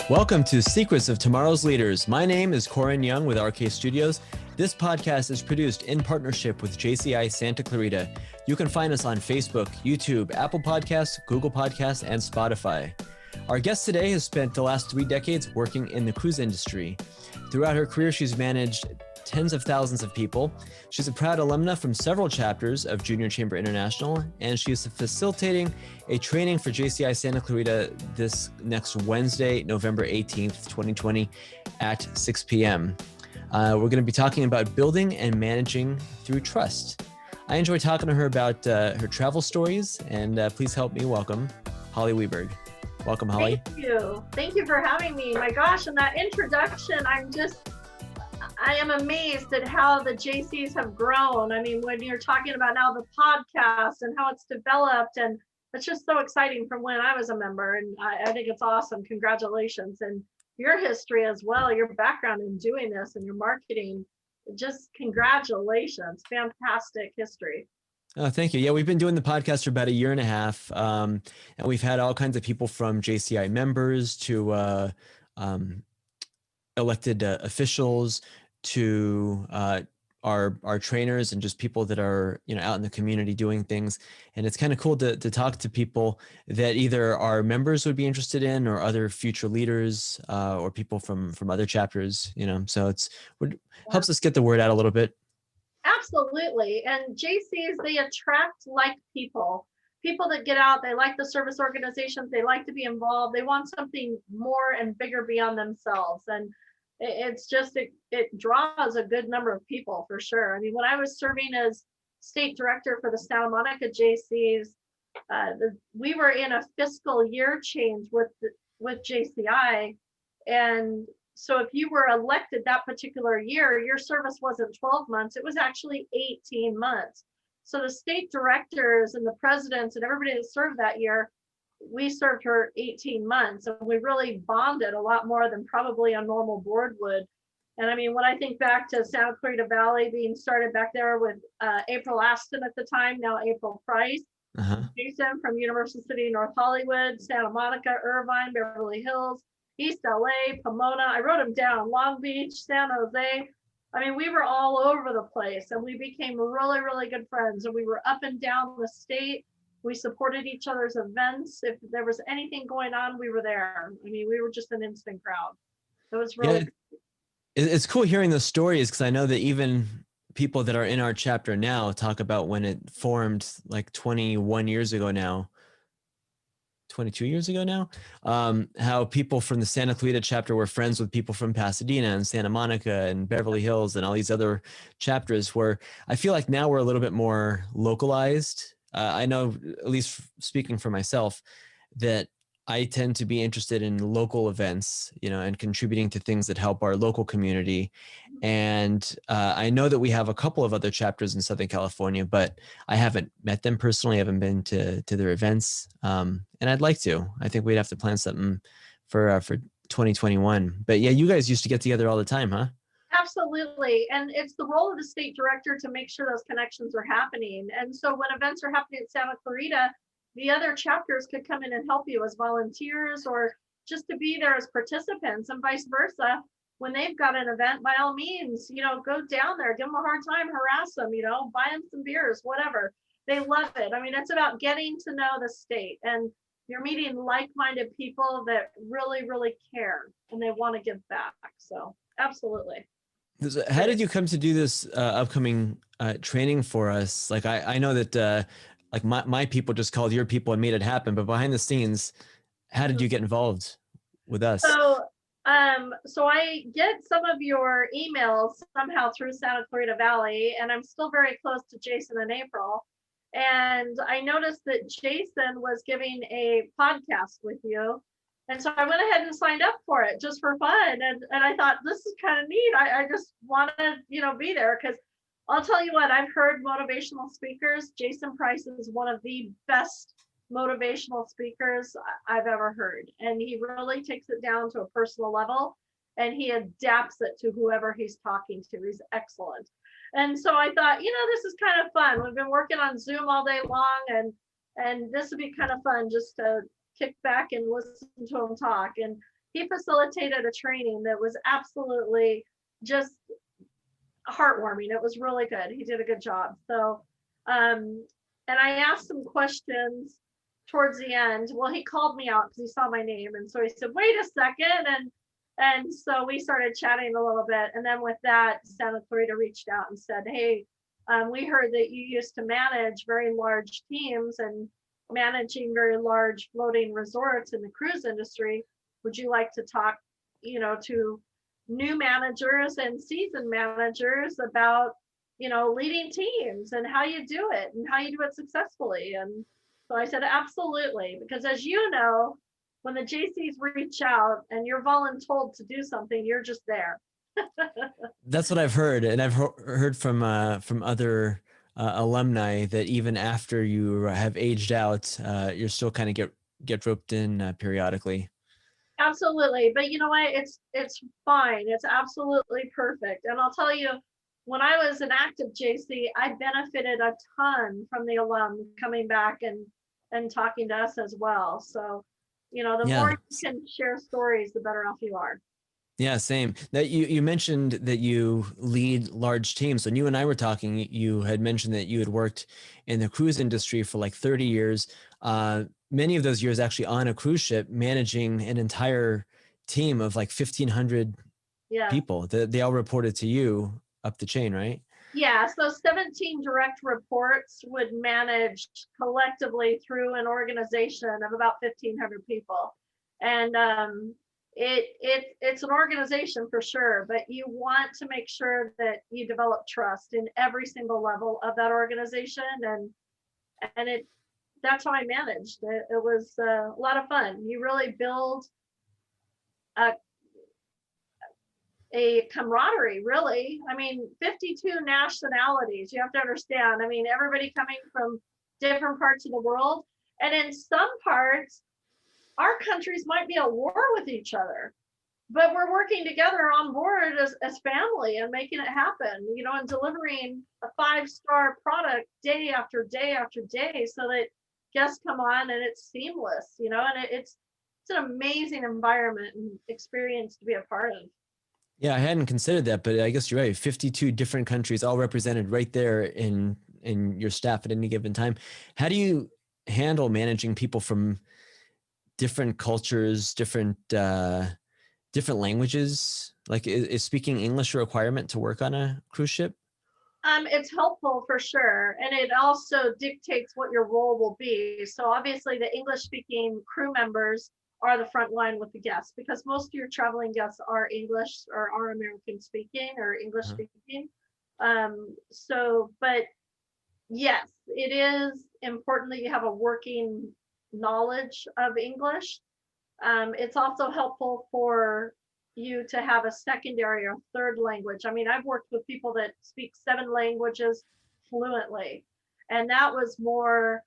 Welcome to Secrets of Tomorrow's Leaders. My name is Koren Young with RK Studios. This podcast is produced in partnership with JCCI Santa Clarita. You can find us on Facebook, YouTube, Apple Podcasts, Google Podcasts, and Spotify. Our guest today has spent the last 3 decades working in the cruise industry. Throughout her career, she's managed tens of thousands of people. She's a proud alumna from several chapters of Junior Chamber International, and she is facilitating a training for JCCI Santa Clarita this next Wednesday, November 18th, 2020 at 6 p.m. We're going to be talking about building and managing through trust. I enjoy talking to her about her travel stories, and please help me welcome Holly Weberg. Welcome, Holly. Thank you. Thank you for having me. My gosh, in that introduction, I am amazed at how the Jaycees have grown. I mean, when you're talking about now the podcast and how it's developed, and it's just so exciting from when I was a member. And I think it's awesome. Congratulations. And your history as well, your background in doing this and your marketing, just congratulations. Fantastic history. Oh, thank you. Yeah, we've been doing the podcast for about 1.5 years. And we've had all kinds of people from JCCI members to elected officials to our trainers and just people that are out in the community doing things. And it's kind of cool to talk to people that either our members would be interested in or other future leaders or people from other chapters. So it helps us get the word out a little bit. Absolutely. And Jaycees, they attract like people that get out, they like the service organizations, they like to be involved, they want something more and bigger beyond themselves. And it's just, it draws a good number of people for sure. I mean, when I was serving as state director for the Santa Monica Jaycees, we were in a fiscal year change with JCCI. And so if you were elected that particular year, your service wasn't 12 months, it was actually 18 months. So the state directors and the presidents and everybody that served that year, we served her 18 months, and we really bonded a lot more than probably a normal board would. And I mean, when I think back to Santa Clarita Valley being started back there with April Aston at the time, now April Price, Jason from Universal City, North Hollywood, Santa Monica, Irvine, Beverly Hills, East LA, Pomona, I wrote them down, Long Beach, San Jose. I mean, we were all over the place, and we became really, really good friends, and we were up and down the state. We supported each other's events. If there was anything going on, we were there. I mean, we were just an instant crowd. It was really it's cool hearing those stories, because I know that even people that are in our chapter now talk about when it formed like 21 years ago now, 22 years ago now, how people from the Santa Clarita chapter were friends with people from Pasadena and Santa Monica and Beverly Hills and all these other chapters, where I feel like now we're a little bit more localized. I know, at least speaking for myself, that I tend to be interested in local events, and contributing to things that help our local community. And I know that we have a couple of other chapters in Southern California, but I haven't met them personally. I haven't been to their events, and I'd like to. I think we'd have to plan something for 2021. But yeah, you guys used to get together all the time, huh? Absolutely. And it's the role of the state director to make sure those connections are happening. And so when events are happening at Santa Clarita, the other chapters could come in and help you as volunteers or just to be there as participants, and vice versa. When they've got an event, by all means, go down there, give them a hard time, harass them, buy them some beers, whatever. They love it. I mean, it's about getting to know the state, and you're meeting like-minded people that really, really care and they want to give back. So absolutely. How did you come to do this upcoming training for us? Like, I know that like my people just called your people and made it happen, but behind the scenes, how did you get involved with us? So I get some of your emails somehow through Santa Clarita Valley, and I'm still very close to Jason and April. And I noticed that Jason was giving a podcast with you. And so I went ahead and signed up for it just for fun. And I thought, this is kind of neat. I just want to, be there, because I'll tell you what, I've heard motivational speakers. Jason Price is one of the best motivational speakers I've ever heard. And he really takes it down to a personal level, and he adapts it to whoever he's talking to. He's excellent. And so I thought, this is kind of fun. We've been working on Zoom all day long, and this would be kind of fun just to kick back and listen to him talk. And he facilitated a training that was absolutely just heartwarming. It was really good. He did a good job. So, and I asked some questions towards the end. Well, he called me out because he saw my name, and so he said, "Wait a second," and so we started chatting a little bit. And then with that, Santa Clarita reached out and said, "Hey, we heard that you used to manage very large teams and managing very large floating resorts in the cruise industry. Would you like to talk, to new managers and seasoned managers about, leading teams and how you do it and how you do it successfully?" And so I said, absolutely, because as you know, when the Jaycees reach out and you're voluntold to do something, you're just there. That's what I've heard, and I've heard from other alumni that even after you have aged out, you're still kind of get roped in periodically. Absolutely. But you know what? It's fine. It's absolutely perfect. And I'll tell you, when I was an active JC, I benefited a ton from the alum coming back and talking to us as well. So, the more you can share stories, the better off you are. Yeah, same. That you mentioned that you lead large teams. When you and I were talking, you had mentioned that you had worked in the cruise industry for like 30 years. Many of those years actually on a cruise ship, managing an entire team of like 1,500 people. They all reported to you up the chain, right? Yeah, so 17 direct reports would manage collectively through an organization of about 1,500 people. And it's an organization for sure, but you want to make sure that you develop trust in every single level of that organization. And that's how I managed it. It was a lot of fun. You really build a camaraderie, really. I mean, 52 nationalities, you have to understand. I mean, everybody coming from different parts of the world. And in some parts, our countries might be at war with each other, but we're working together on board as family and making it happen, and delivering a 5-star product day after day after day so that guests come on and it's seamless, and it's an amazing environment and experience to be a part of. Yeah, I hadn't considered that, but I guess you're right. 52 different countries all represented right there in your staff at any given time. How do you handle managing people from different cultures, different languages? Like, is speaking English a requirement to work on a cruise ship? It's helpful for sure. And it also dictates what your role will be. So obviously the English speaking crew members are the front line with the guests, because most of your traveling guests are English or are American speaking or English speaking. But yes, it is important that you have a working knowledge of English. It's also helpful for you to have a secondary or third language. I mean, I've worked with people that speak 7 languages fluently, and that was more,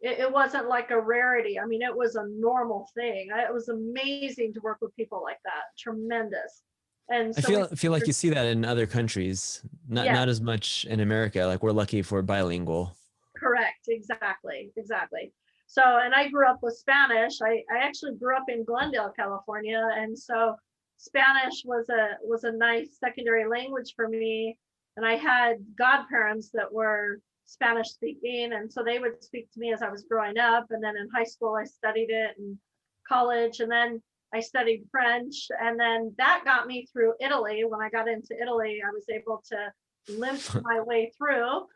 it wasn't like a rarity. I mean, it was a normal thing. It was amazing to work with people like that. Tremendous. And so I feel like you see that in other countries, not as much in America. Like, we're lucky if we're bilingual. Correct. Exactly. So, and I grew up with Spanish. I actually grew up in Glendale, California. And so Spanish was a nice secondary language for me. And I had godparents that were Spanish speaking. And so they would speak to me as I was growing up. And then in high school, I studied it, in college. And then I studied French. And then that got me through Italy. When I got into Italy, I was able to limp my way through.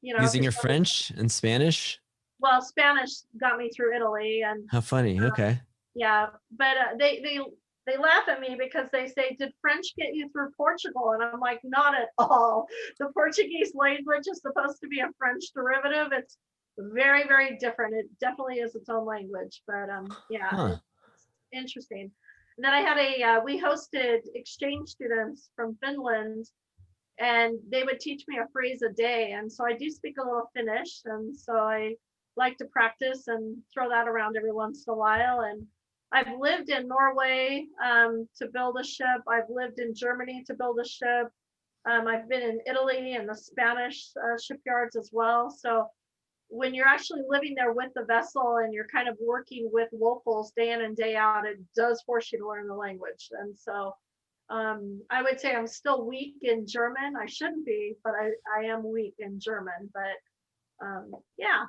Using your French and Spanish? Well, Spanish got me through Italy. And how funny. Okay. Yeah, but they laugh at me because they say, "Did French get you through Portugal?" And I'm like, not at all. The Portuguese language is supposed to be a French derivative. It's very, very different. It definitely is its own language, but it's interesting. And then I had we hosted exchange students from Finland, and they would teach me a phrase a day. And so I do speak a little Finnish, and so I like to practice and throw that around every once in a while. And I've lived in Norway to build a ship. I've lived in Germany to build a ship. I've been in Italy and the Spanish shipyards as well. So when you're actually living there with the vessel and you're kind of working with locals day in and day out, it does force you to learn the language. And so I would say I'm still weak in German. I shouldn't be, but I am weak in German. But yeah,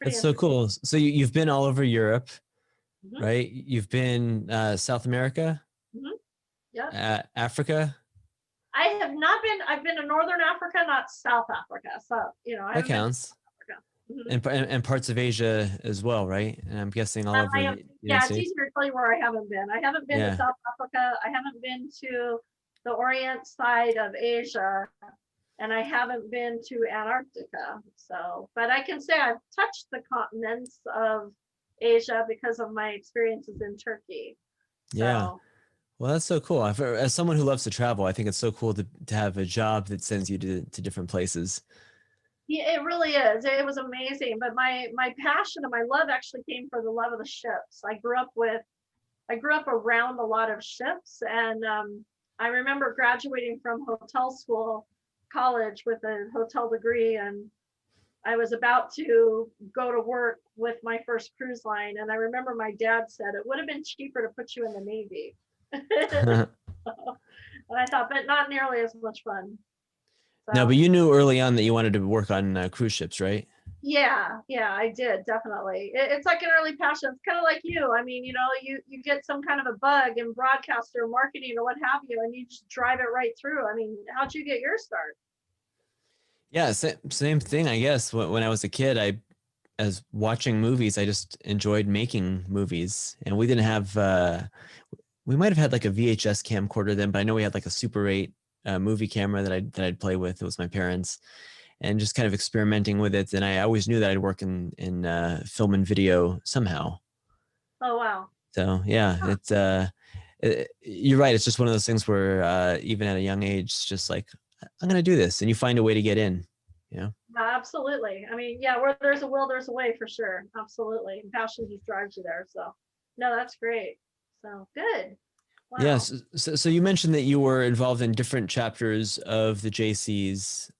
pretty That's so interesting. cool. So you've been all over Europe, Mhm, right? You've been South America, mhm, yep. Africa. I have not been. I've been to Northern Africa, not South Africa. So I That haven't been to counts. South Africa. Mhm. And parts of Asia as well, right? And I'm guessing all over I the have, United yeah, it's States. easier to tell you where I haven't been. I haven't been to Yeah. South Africa. I haven't been to the Orient side of Asia, and I haven't been to Antarctica. So, but I can say I've touched the continents of Asia because of my experiences in Turkey. Yeah. So, Well, that's so cool. As someone who loves to travel, I think it's so cool to have a job that sends you to different places. yeah, it really is. It was amazing. But my passion and my love actually came from the love of the ships. I grew up around a lot of ships, and I remember graduating from hotel school, college with a hotel degree, and I was about to go to work with my first cruise line, and I remember my dad said it would have been cheaper to put you in the Navy. And I thought, but not nearly as much fun. No, but So you knew early on that you wanted to work on cruise ships, right? yeah, I did definitely. It's like an early passion. It's kind of like you. I mean, you get some kind of a bug in broadcast or marketing or what have you, and you just drive it right through. I mean, how'd you get your start? Yeah, same thing, I guess. When I was a kid, as watching movies, I just enjoyed making movies. And we didn't have, we might have had like a VHS camcorder then, but I know we had like a Super 8 movie camera that I'd play with. It was my parents, and just kind of experimenting with it. And I always knew that I'd work in film and video somehow. Oh wow. So yeah, Huh. you're right. It's just one of those things where even at a young age, it's just like, I'm gonna do this, and you find a way to get in. You know. Absolutely. I mean, yeah, where there's a will, there's a way for sure. Absolutely. And passion just drives you there. So no, that's great. So good. Wow. Yes. So you mentioned that you were involved in different chapters of the Jaycees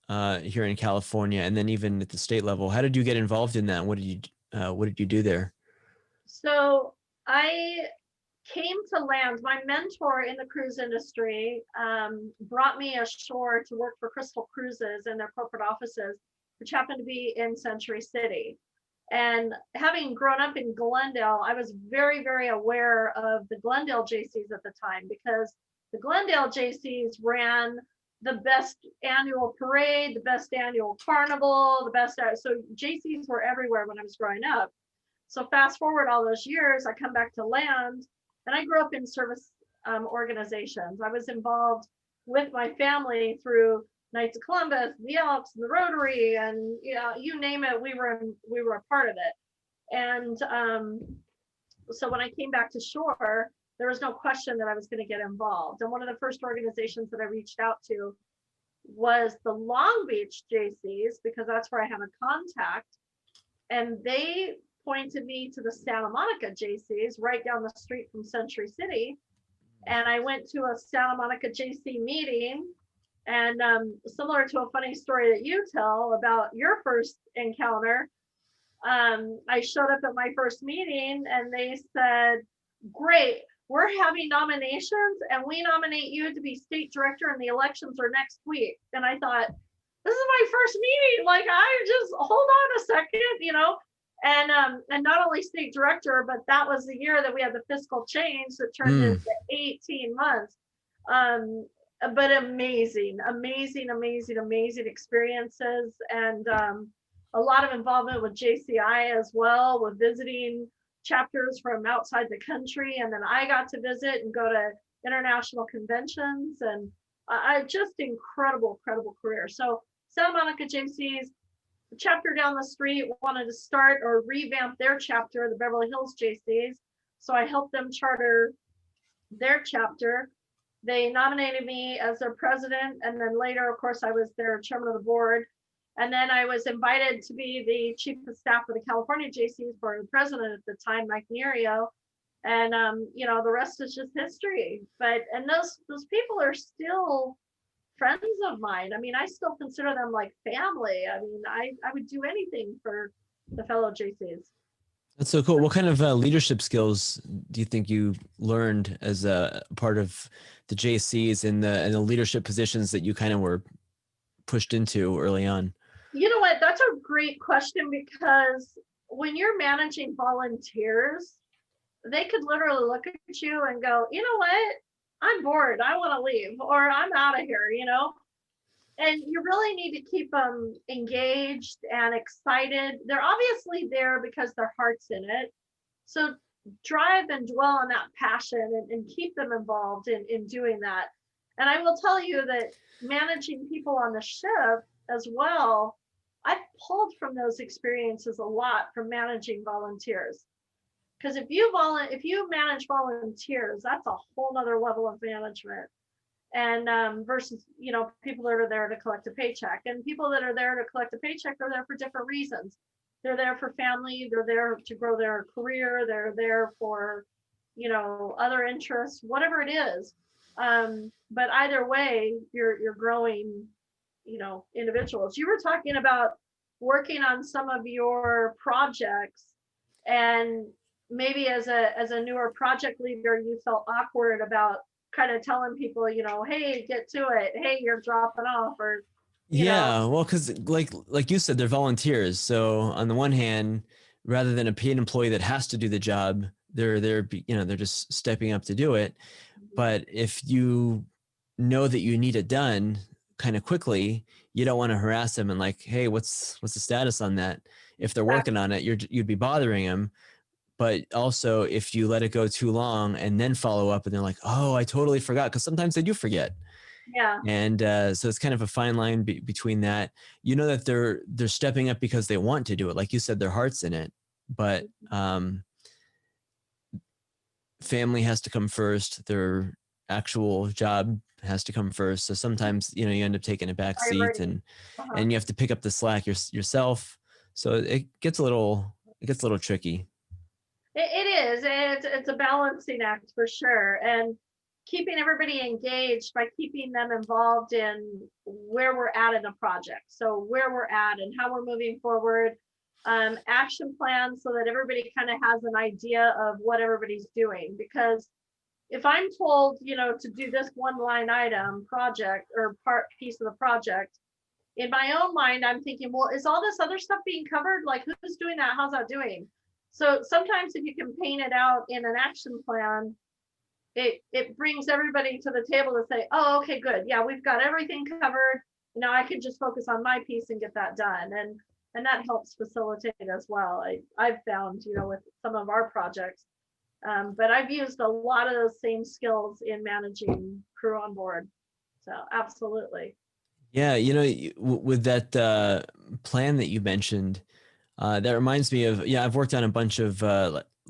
here in California, and then even at the state level. How did you get involved in that? What did you do there? So I came to land. My mentor in the cruise industry brought me ashore to work for Crystal Cruises in their corporate offices, which happened to be in Century City. And having grown up in Glendale, I was very, very aware of the Glendale Jaycees at the time, because the Glendale Jaycees ran the best annual parade, the best annual carnival, the best. So Jaycees were everywhere when I was growing up. So fast forward all those years, I come back to land, and I grew up in service organizations. I was involved with my family through Knights of Columbus, the Elks, and the Rotary, and you name it, we were a part of it. And so when I came back to shore, there was no question that I was going to get involved. And one of the first organizations that I reached out to was the Long Beach Jaycees, because that's where I have a contact. And they pointed me to the Santa Monica Jaycees right down the street from Century City. And I went to a Santa Monica JC meeting. And similar to a funny story that you tell about your first encounter, I showed up at my first meeting and they said, great, we're having nominations and we nominate you to be state director and the elections are next week. And I thought, this is my first meeting. Like, I just hold on a second. And not only state director, but that was the year that we had the fiscal change that turned Mm. into 18 months. But amazing experiences, and a lot of involvement with JCI as well, with visiting chapters from outside the country. And then I got to visit and go to international conventions, and I just incredible career. So Santa Monica Jaycees, the chapter down the street, wanted to start or revamp their chapter, the Beverly Hills Jaycees. So I helped them charter their chapter. They nominated me as their president. And then later, of course, I was their chairman of the board. And then I was invited to be the chief of staff of the California Jaycees for the president at the time, Mike Nerio. And the rest is just history. And those people are still friends of mine. I mean, I still consider them like family. I mean, I would do anything for the fellow JCs. That's so cool. What kind of leadership skills do you think you learned as a part of the JCs and the leadership positions that you kind of were pushed into early on? You know what? That's a great question, because when you're managing volunteers, they could literally look at you and go, you know what? I'm bored. I want to leave, or I'm out of here, And you really need to keep them engaged and excited. They're obviously there because their heart's in it. So drive and dwell on that passion and keep them involved in doing that. And I will tell you that managing people on the ship as well, I've pulled from those experiences a lot from managing volunteers. Because if you manage volunteers, that's a whole nother level of management. And versus, people that are there to collect a paycheck, and people that are there to collect a paycheck are there for different reasons. They're there for family, they're there to grow their career, they're there for, other interests, whatever it is. But either way, you're growing, individuals. You were talking about working on some of your projects, and maybe as a newer project leader, you felt awkward about kind of telling people, hey, get to it. Hey, you're dropping off, or Yeah, well, because like you said, they're volunteers. So on the one hand, rather than a paid employee that has to do the job, they're just stepping up to do it. But if you know that you need it done kind of quickly, you don't want to harass them and like, hey, what's the status on that? If they're working on it, you'd be bothering them. But also, if you let it go too long and then follow up and they're like, oh, I totally forgot, because sometimes they do forget. Yeah. And so it's kind of a fine line between that. That they're stepping up because they want to do it. Like you said, their heart's in it. But family has to come first. Their actual job has to come first. So sometimes, you end up taking a back seat and you have to pick up the slack yourself. So it gets a little tricky. It is. It's a balancing act for sure. And keeping everybody engaged by keeping them involved in where we're at in a project. So where we're at and how we're moving forward, action plans, so that everybody kind of has an idea of what everybody's doing. Because if I'm told, to do this one line item project or piece of the project, in my own mind, I'm thinking, well, is all this other stuff being covered? Like, who's doing that? How's that doing? So sometimes if you can paint it out in an action plan, it brings everybody to the table to say, oh, okay, good. Yeah, we've got everything covered. Now I can just focus on my piece and get that done. And that helps facilitate as well. I've found, with some of our projects, but I've used a lot of those same skills in managing crew on board. So absolutely. Yeah, with that plan that you mentioned, that reminds me of, I've worked on a bunch of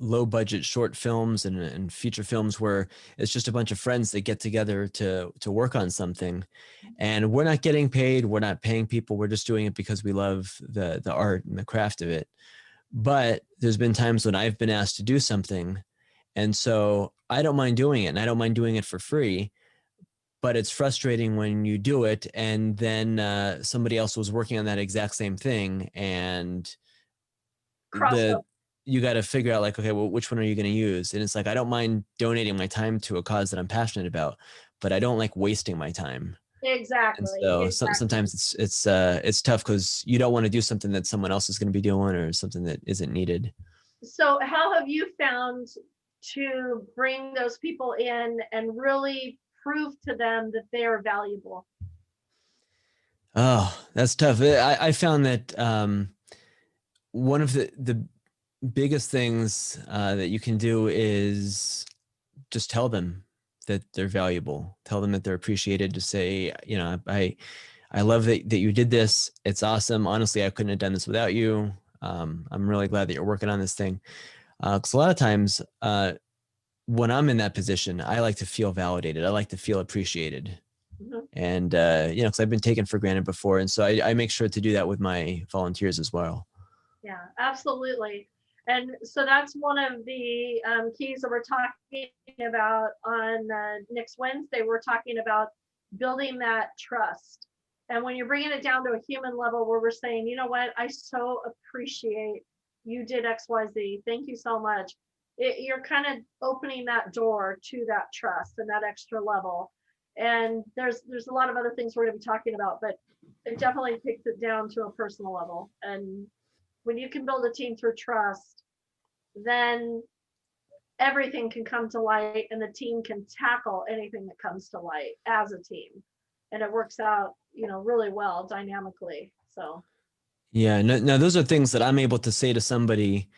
low budget short films and feature films where it's just a bunch of friends that get together to work on something, and we're not getting paid. We're not paying people. We're just doing it because we love the art and the craft of it. But there's been times when I've been asked to do something, and so I don't mind doing it, and I don't mind doing it for free. But it's frustrating when you do it and then somebody else was working on that exact same thing, and you got to figure out like, okay, well, which one are you going to use? And it's like, I don't mind donating my time to a cause that I'm passionate about, but I don't like wasting my time. Exactly. And so sometimes it's tough because you don't want to do something that someone else is going to be doing or something that isn't needed. So how have you found to bring those people in and really prove to them that they are valuable? Oh, that's tough. I found that one of the biggest things that you can do is just tell them that they're valuable. Tell them that they're appreciated. To say, I love that you did this. It's awesome. Honestly, I couldn't have done this without you. I'm really glad that you're working on this thing. Because a lot of times when I'm in that position, I like to feel validated. I like to feel appreciated. Mm-hmm. And, because I've been taken for granted before. And so I make sure to do that with my volunteers as well. Yeah, absolutely. And so that's one of the keys that we're talking about on next Wednesday. We're talking about building that trust. And when you're bringing it down to a human level where we're saying, you know what, I so appreciate you did XYZ. Thank you so much. You're kind of opening that door to that trust and that extra level. And there's a lot of other things we're going to be talking about, but it definitely takes it down to a personal level. And when you can build a team through trust, then everything can come to light and the team can tackle anything that comes to light as a team. And it works out, really well dynamically. So. Yeah. Now those are things that I'm able to say to somebody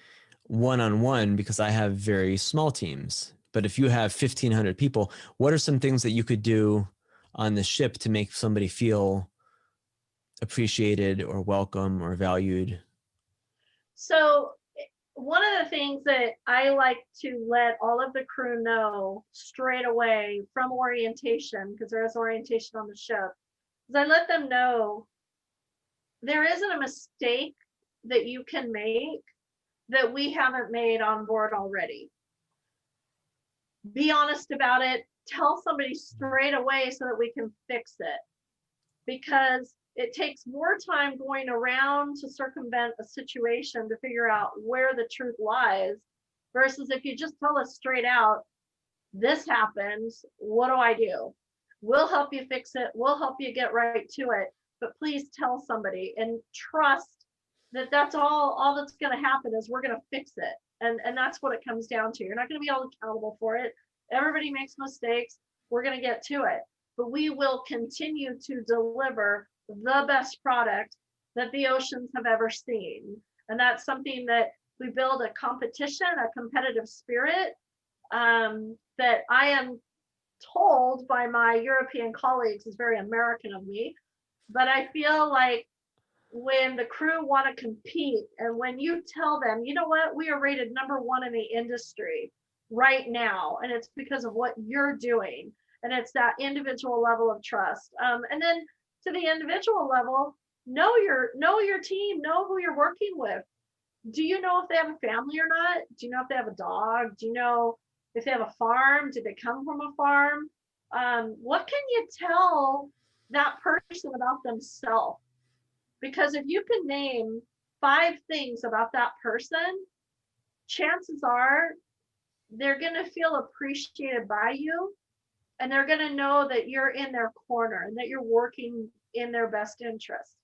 one-on-one because I have very small teams. But if you have 1,500 people, what are some things that you could do on the ship to make somebody feel appreciated or welcome or valued? So one of the things that I like to let all of the crew know straight away from orientation, because there is orientation on the ship, is I let them know there isn't a mistake that you can make that we haven't made on board already. Be honest about it. Tell somebody straight away so that we can fix it. Because it takes more time going around to circumvent a situation to figure out where the truth lies versus if you just tell us straight out, this happens, what do I do? We'll help you fix it. We'll help you get right to it. But please tell somebody and trust that that's all that's going to happen is we're going to fix it. And that's what it comes down to. You're not going to be held accountable for it. Everybody makes mistakes. We're going to get to it. But we will continue to deliver the best product that the oceans have ever seen. And that's something that we build a competition, a competitive spirit that I am told by my European colleagues is very American of me. But I feel like when the crew want to compete and when you tell them, you know what, we are rated #1 in the industry right now, and it's because of what you're doing. And it's that individual level of trust. And then to the individual level, know your team, know who you're working with. Do you know if they have a family or not? Do you know if they have a dog? Do you know if they have a farm? Did they come from a farm? What can you tell that person about themselves? Because if you can name 5 things about that person, chances are they're going to feel appreciated by you. And they're going to know that you're in their corner and that you're working in their best interest.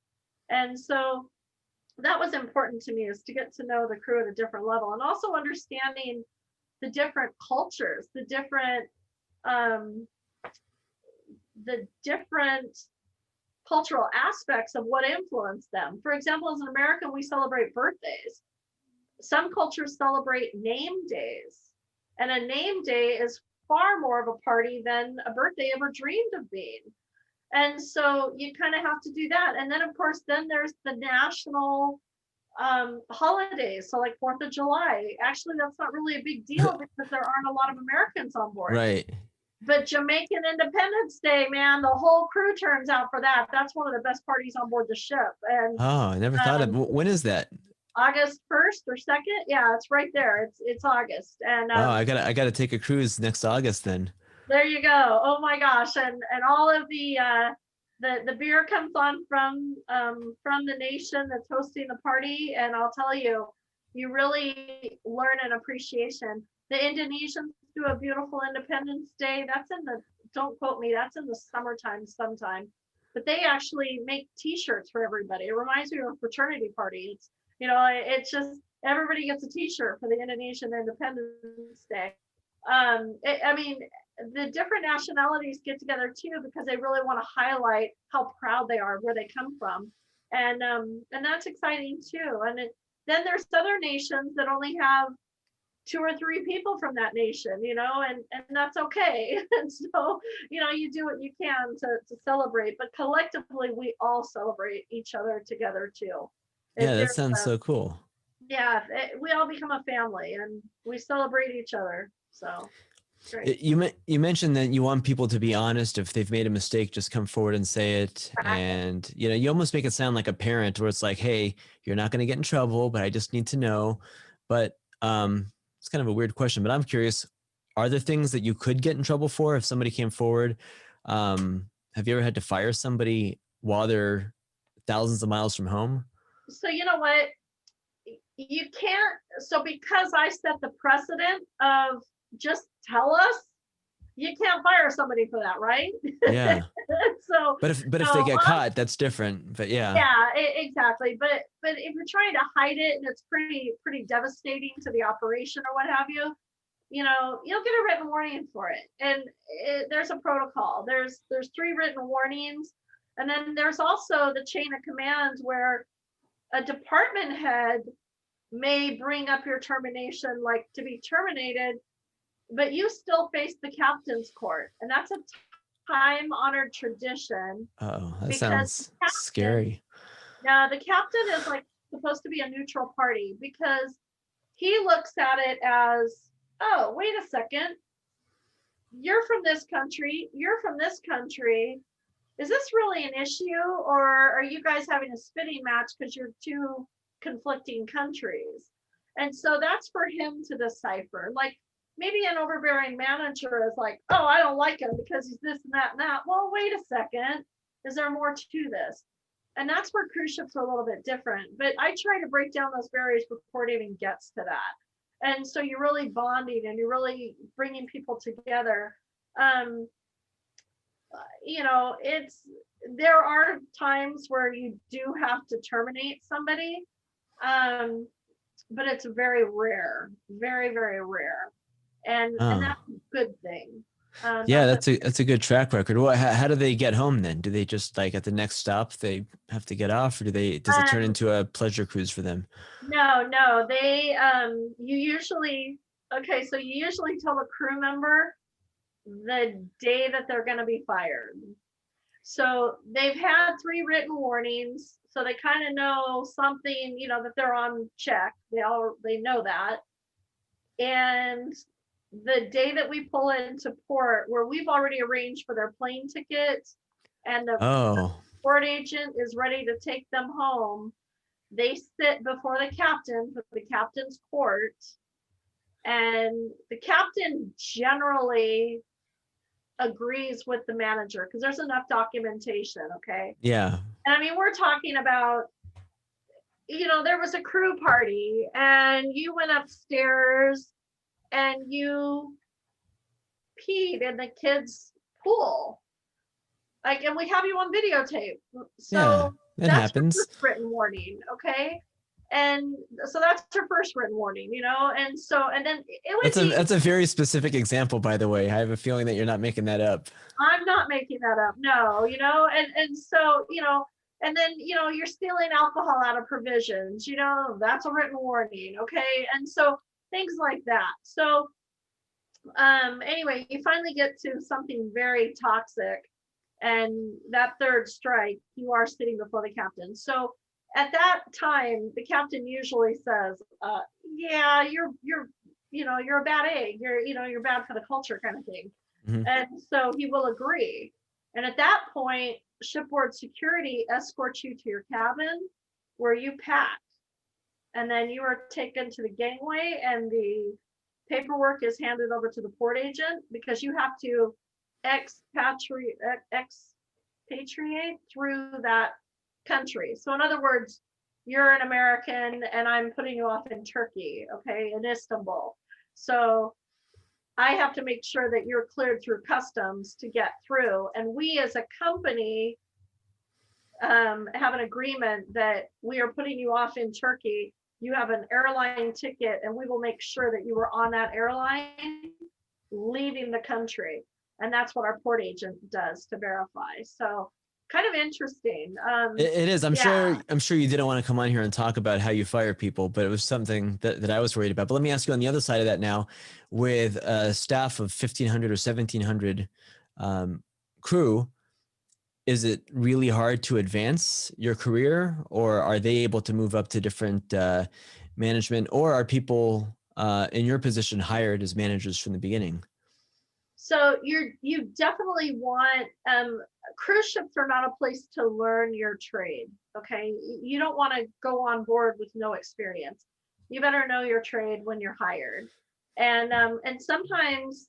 And so that was important to me, is to get to know the crew at a different level, and also understanding the different cultures, the different cultural aspects of what influenced them. For example, as an American, we celebrate birthdays. Some cultures celebrate name days. And a name day is far more of a party than a birthday ever dreamed of being. And so you kind of have to do that. And then, of course, then there's the national holidays. So like 4th of July. Actually, that's not really a big deal because there aren't a lot of Americans on board. Right. But Jamaican Independence Day, man, the whole crew turns out for that. That's one of the best parties on board the ship. And I never thought of, when is that? August 1st or 2nd. Yeah, it's right there. It's August. And I gotta take a cruise next August then. There you go. Oh my gosh. And all of the beer comes on from the nation that's hosting the party. And I'll tell you, you really learn an appreciation. The Indonesians do a beautiful Independence Day. Don't quote me, that's in the summertime sometime. But they actually make t-shirts for everybody. It reminds me of a fraternity party. It's just everybody gets a t-shirt for the Indonesian Independence Day. The different nationalities get together too because they really want to highlight how proud they are, where they come from, and that's exciting too. And then there's other nations that only have 2 or 3 people from that nation, and that's okay. And so, you do what you can to celebrate, but collectively we all celebrate each other together too. Yeah, that sounds so cool. Yeah, we all become a family and we celebrate each other. So great. You mentioned that you want people to be honest. If they've made a mistake, just come forward and say it. Right. And, you almost make it sound like a parent where it's like, hey, you're not going to get in trouble, but I just need to know. But it's kind of a weird question, but I'm curious, are there things that you could get in trouble for if somebody came forward? Have you ever had to fire somebody while they're thousands of miles from home? So you know what? You can't. So because I set the precedent of just tell us, you can't fire somebody for that, right? Yeah. So, But if they get caught, that's different. But yeah. Yeah, exactly. But if you're trying to hide it and it's pretty devastating to the operation or what have you, you'll get a written warning for it. And there's a protocol. There's 3 written warnings, and then there's also the chain of command where a department head may bring up your termination, like to be terminated, but you still face the captain's court, and that's a time-honored tradition. Oh, that Because sounds scary. Now the captain is like supposed to be a neutral party, because he looks at it as, oh, wait a second, you're from this country, you're from this country. Is this really an issue, or are you guys having a spitting match because you're 2 conflicting countries? And so that's for him to decipher. Like, maybe an overbearing manager is like, oh, I don't like him because he's this and that and that. Well, wait a second. Is there more to this? And that's where cruise ships are a little bit different. But I try to break down those barriers before it even gets to that. And so you're really bonding and you're really bringing people together. There are times where you do have to terminate somebody, but it's very rare, very, very rare. And that's a good thing. Yeah, that's a good track record. How do they get home then? Do they just, like, at the next stop they have to get off, or does it turn into a pleasure cruise for them? No, they you usually tell the crew member the day that they're going to be fired. So they've had 3 written warnings, so they kind of know something, that they're on check. They know that. And the day that we pull into port, where we've already arranged for their plane tickets and the port agent is ready to take them home, they sit before the captain for the captain's court. And the captain generally agrees with the manager because there's enough documentation. Okay. Yeah. And I mean, we're talking about, there was a crew party and you went upstairs and you peed in the kids' pool. Like, and we have you on videotape. So that happens. Your first written warning, okay? And so that's her first written warning, and then that's a very specific example, by the way. I have a feeling that you're not making that up. I'm not making that up, no, and so, and then, you're stealing alcohol out of provisions, that's a written warning, okay? And so things like that. So anyway, you finally get to something very toxic, and that 3rd strike, you are sitting before the captain. So at that time, the captain usually says, yeah, you're a bad egg. You're bad for the culture, kind of thing. Mm-hmm. And so he will agree. And at that point, shipboard security escorts you to your cabin where you pack. And then you are taken to the gangway and the paperwork is handed over to the port agent, because you have to expatriate through that country. So in other words, you're an American and I'm putting you off in Turkey, okay, in Istanbul. So I have to make sure that you're cleared through customs to get through. And we as a company have an agreement that we are putting you off in Turkey. You have an airline ticket and we will make sure that you were on that airline leaving the country. And that's what our port agent does to verify. So kind of interesting. It is. I'm sure you didn't want to come on here and talk about how you fire people, but it was something that I was worried about. But let me ask you, on the other side of that now, with a staff of 1,500 or 1,700 crew, is it really hard to advance your career, or are they able to move up to different management, or are people in your position hired as managers from the beginning? So you definitely want, cruise ships are not a place to learn your trade. Okay. You don't want to go on board with no experience. You better know your trade when you're hired. And sometimes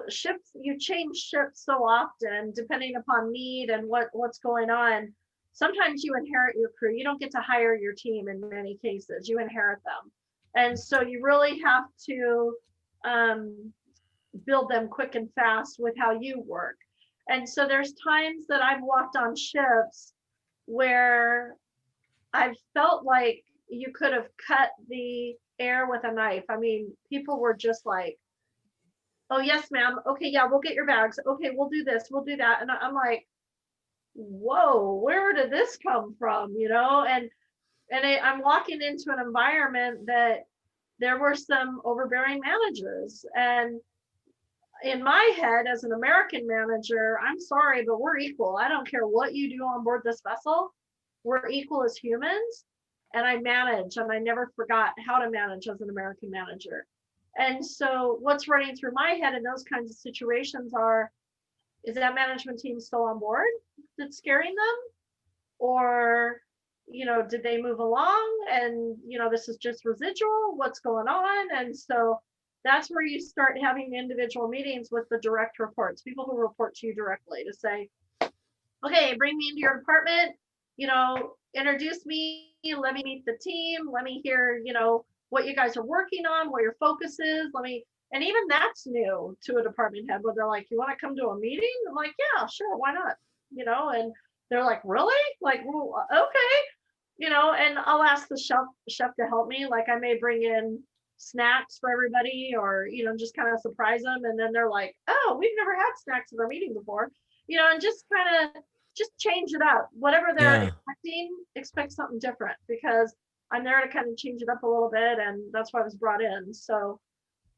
ships, you change ships so often depending upon need and what's going on. Sometimes you inherit your crew. You don't get to hire your team in many cases. You inherit them. And so you really have to build them quick and fast with how you work. And so there's times that I've walked on ships where I've felt like you could have cut the air with a knife. I mean, people were just like, oh, yes, ma'am. Okay, yeah, we'll get your bags. Okay, we'll do this, we'll do that. And I'm like, whoa, where did this come from? I'm walking into an environment that there were some overbearing managers. And in my head, as an American manager, I'm sorry, but we're equal. I don't care what you do on board this vessel. We're equal as humans. And I manage, and I never forgot how to manage as an American manager. And so what's running through my head in those kinds of situations is that management team still on board that's scaring them? Or, did they move along and, this is just residual? What's going on? And so that's where you start having individual meetings with the direct reports, people who report to you directly, to say, okay, bring me into your department, introduce me, let me meet the team, let me hear, what you guys are working on, what your focus is. And even that's new to a department head, where they're like, you want to come to a meeting? I'm like, yeah, sure, why not? And they're like, really? Like, well, okay. And I'll ask the chef to help me. Like, I may bring in snacks for everybody, or, just kind of surprise them. And then they're like, oh, we've never had snacks at our meeting before, and just kind of just change it up. Whatever they're expecting, expect something different, because I'm there to kind of change it up a little bit. And that's why I was brought in. So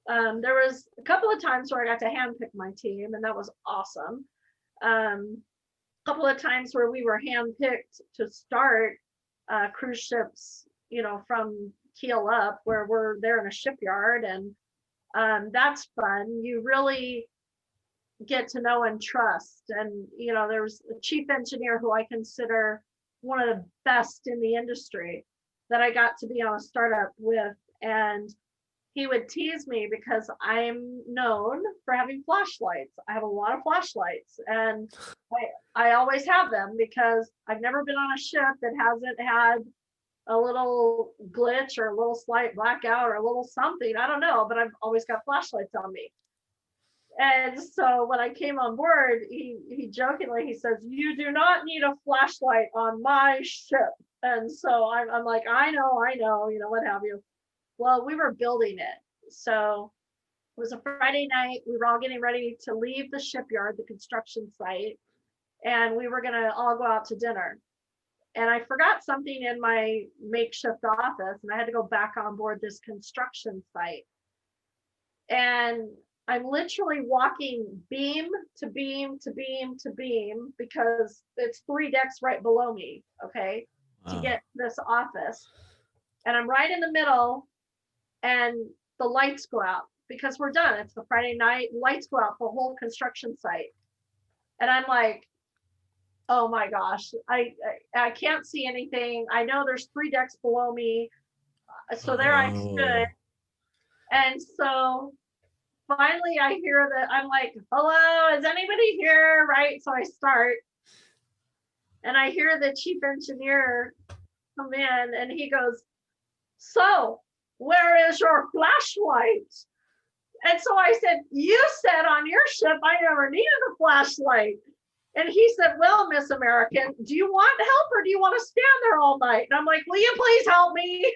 there was a couple of times where I got to handpick my team, and that was awesome. A couple of times where we were handpicked to start cruise ships, from keel up, where we're there in a shipyard, and that's fun. You really get to know and trust. And there's a chief engineer who I consider one of the best in the industry that I got to be on a startup with, and he would tease me because I'm known for having flashlights. I have a lot of flashlights, and I always have them, because I've never been on a ship that hasn't had a little glitch or a little slight blackout or a little something. I don't know, but I've always got flashlights on me. And so when I came on board, he jokingly, he says, you do not need a flashlight on my ship. And so I'm like, I know, what have you. Well, we were building it. So it was a Friday night. We were all getting ready to leave the shipyard, the construction site, and we were going to all go out to dinner. And I forgot something in my makeshift office, and I had to go back on board this construction site. And I'm literally walking beam to beam to beam to beam, because it's 3 decks right below me, okay, to get this office. And I'm right in the middle, and the lights go out, because we're done. It's the Friday night, lights go out for the whole construction site. And I'm like, oh my gosh, I can't see anything. I know there's 3 decks below me. So there I stood. And so finally I hear that, I'm like, hello, is anybody here? Right. So I start, and I hear the chief engineer come in, and he goes, so where is your flashlight? And so I said, you said on your ship I never needed a flashlight. And he said, well, Miss American, do you want help, or do you want to stand there all night? And I'm like, will you please help me?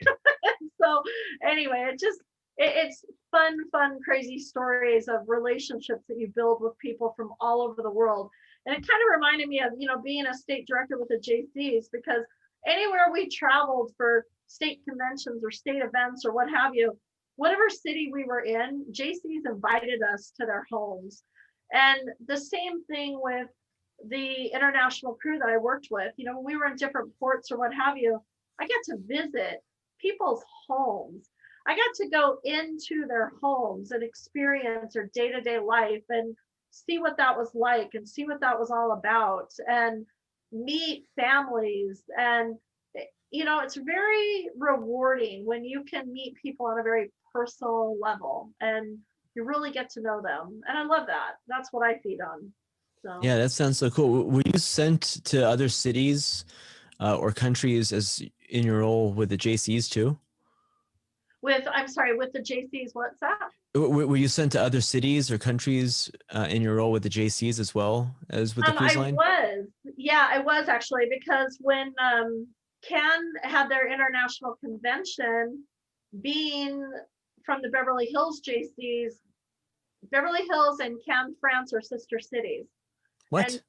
So anyway, it's fun, crazy stories of relationships that you build with people from all over the world. And it kind of reminded me of, being a state director with the Jaycees, because anywhere we traveled for state conventions or state events or what have you, whatever city we were in, Jaycees invited us to their homes. And the same thing with the international crew that I worked with. When we were in different ports or what have you, I got to visit people's homes. I got to go into their homes and experience their day-to-day life and see what that was like, and see what that was all about, and meet families. And it's very rewarding when you can meet people on a very personal level, and you really get to know them. And I love that. That's what I feed on. So Yeah, that sounds so cool. Were you sent to other cities or countries as in your role with the JCs too? I'm sorry, with the Jaycees, what's that? Were you sent to other cities or countries in your role with the JCs as well as with the cruise I line? was, yeah, I was actually, because when Cannes had their international convention, being from the Beverly Hills Jaycees, Beverly Hills and Cannes, France are sister cities. And What?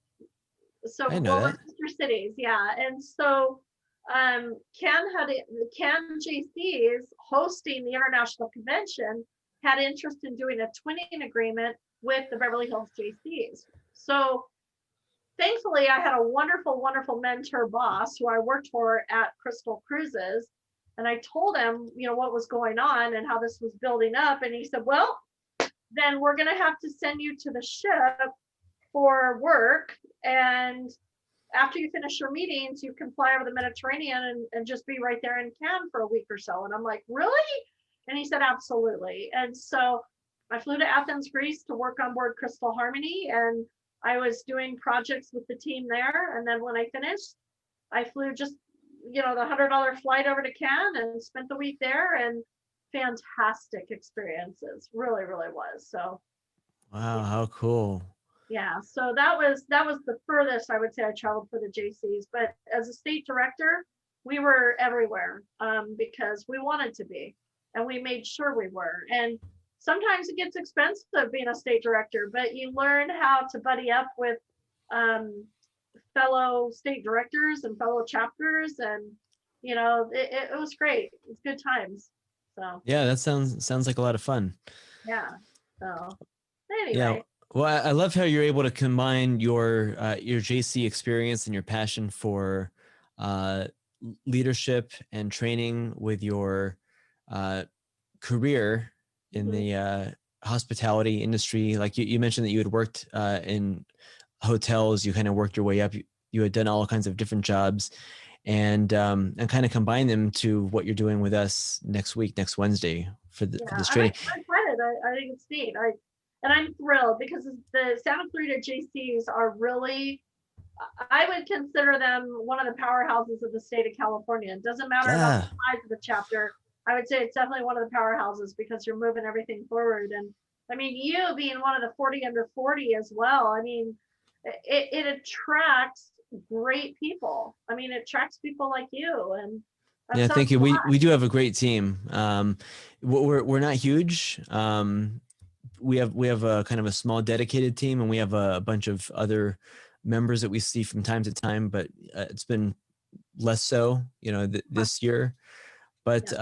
so, I didn't know well, we're that. sister cities, yeah. And so Cannes Jaycees hosting the international convention had interest in doing a twinning agreement with the Beverly Hills Jaycees. So thankfully, I had a wonderful, wonderful mentor boss who I worked for at Crystal Cruises. And I told him, what was going on and how this was building up. And he said, well, then we're going to have to send you to the ship for work. And after you finish your meetings, you can fly over the Mediterranean and just be right there in Cannes for a week or so. And I'm like, really? And he said, absolutely. And so I flew to Athens, Greece to work on board Crystal Harmony. And I was doing projects with the team there. And then when I finished, I flew just, the $100 flight over to Cannes and spent the week there, and fantastic experiences. Really, really was. So, Wow, yeah. how cool. Yeah. So that was the furthest I would say I traveled for the Jaycees. But as a state director, we were everywhere because we wanted to be, and we made sure we were. And sometimes it gets expensive being a state director, but you learn how to buddy up with fellow state directors and fellow chapters, and it was great. It's good times. So Yeah, that sounds like a lot of fun. yeah. So Yeah. anyway, Well, I love how you're able to combine your JC experience and your passion for uh, leadership and training with your career in mhm. the hospitality industry. Like you mentioned that you had worked in hotels, you kind of worked your way up. You had done all kinds of different jobs, and kind of combine them to what you're doing with us next Wednesday for this I training. tried it. I think it's neat. And I'm thrilled because the Santa Clarita Jaycees are really, I would consider them one of the powerhouses of the state of California. It doesn't matter about the Yeah. size of the chapter. I would say it's definitely one of the powerhouses because you're moving everything forward. And I mean, you being one of the 40 under 40 as well. I mean, it attracts great people. I mean, it attracts people like you, and that Yeah, sounds thank you. a lot. We do have a great team. We're not huge. We have a kind of a small dedicated team, and we have a bunch of other members that we see from time to time, but it's been less so, this year. But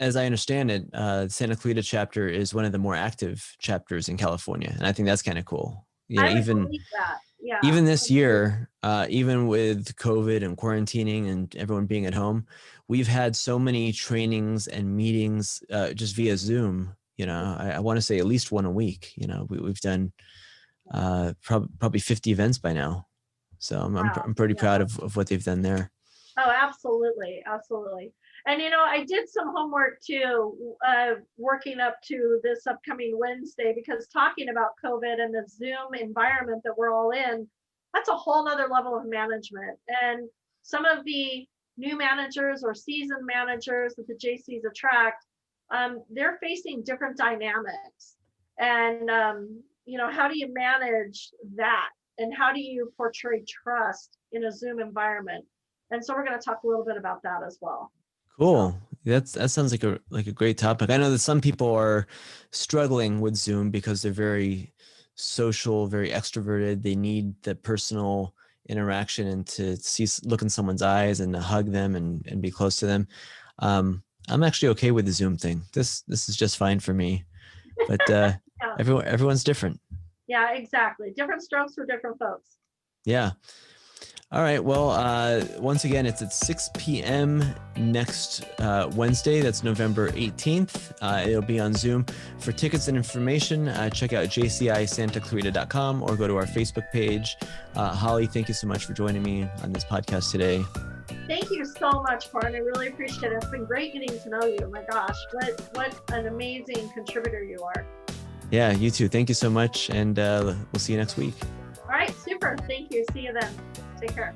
as I understand it, Santa Clarita chapter is one of the more active chapters in California, and I think that's kind of cool. I would believe that. Yeah. Even this year, even with COVID and quarantining and everyone being at home, we've had so many trainings and meetings just via Zoom. I want to say at least one a week. We've done probably 50 events by now. So Wow. I'm pretty Yeah. proud of what they've done there. Oh, absolutely. Absolutely. And, I did some homework too, working up to this upcoming Wednesday, because talking about COVID and the Zoom environment that we're all in, that's a whole nother level of management. And some of the new managers or seasoned managers that the Jaycees attract, they're facing different dynamics. And, how do you manage that? And how do you portray trust in a Zoom environment? And so we're going to talk a little bit about that as well. Cool. That sounds like a great topic. I know that some people are struggling with Zoom because they're very social, very extroverted. They need the personal interaction and to look in someone's eyes and to hug them and be close to them. I'm actually okay with the Zoom thing. This is just fine for me. But Yeah. everyone's different. Yeah, exactly. Different strokes for different folks. Yeah. All right. Well, once again, it's at 6 p.m. next Wednesday. That's November 18th. It'll be on Zoom. For tickets and information, check out jcisantaclarita.com or go to our Facebook page. Holly, thank you so much for joining me on this podcast today. Thank you so much, Koren. I really appreciate it. It's been great getting to know you. Oh my gosh, what an amazing contributor you are. Yeah, you too. Thank you so much. And we'll see you next week. All right, super. Thank you. See you then. Take care.